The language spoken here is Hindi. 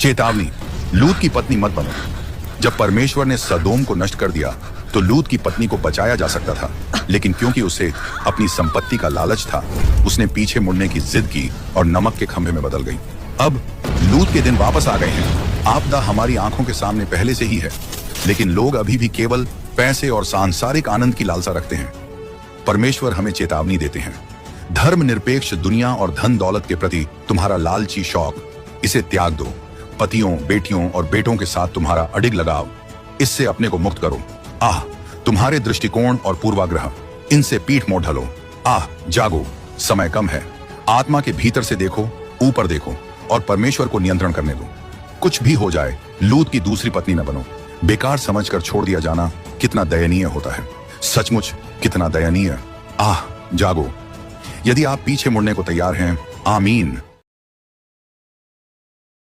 चेतावनी, लूत की पत्नी मत बनो। जब परमेश्वर ने सदोम को नष्ट कर दिया तो लूत की पत्नी को बचाया जा सकता था, लेकिन क्योंकि उसे अपनी संपत्ति का लालच था, उसने पीछे मुड़ने की जिद की और नमक के खंभे में बदल गई। अब लूत के दिन वापस आ गए हैं। आपदा हमारी आंखों के सामने पहले से ही है, लेकिन लोग अभी भी केवल पैसे और सांसारिक आनंद की लालसा रखते हैं। परमेश्वर हमें चेतावनी देते हैं, धर्मनिरपेक्ष दुनिया और धन दौलत के प्रति तुम्हारा लालची शौक, इसे त्याग दो। पतियों, बेटियों और बेटों के साथ तुम्हारा अडिग लगाव, इससे अपने को मुक्त करो। आह, तुम्हारे दृष्टिकोण और पूर्वाग्रह, इनसे पीठ मोड़ ढलो। आह, जागो, समय कम है। आत्मा के भीतर से देखो, ऊपर देखो और परमेश्वर को नियंत्रण करने दो। कुछ भी हो जाए, लूत की दूसरी पत्नी न बनो। बेकार समझकर छोड़ दिया जाना कितना दयनीय होता है, सचमुच कितना दयनीय। आह, जागो। यदि आप पीछे मुड़ने को तैयार हैं, आमीन।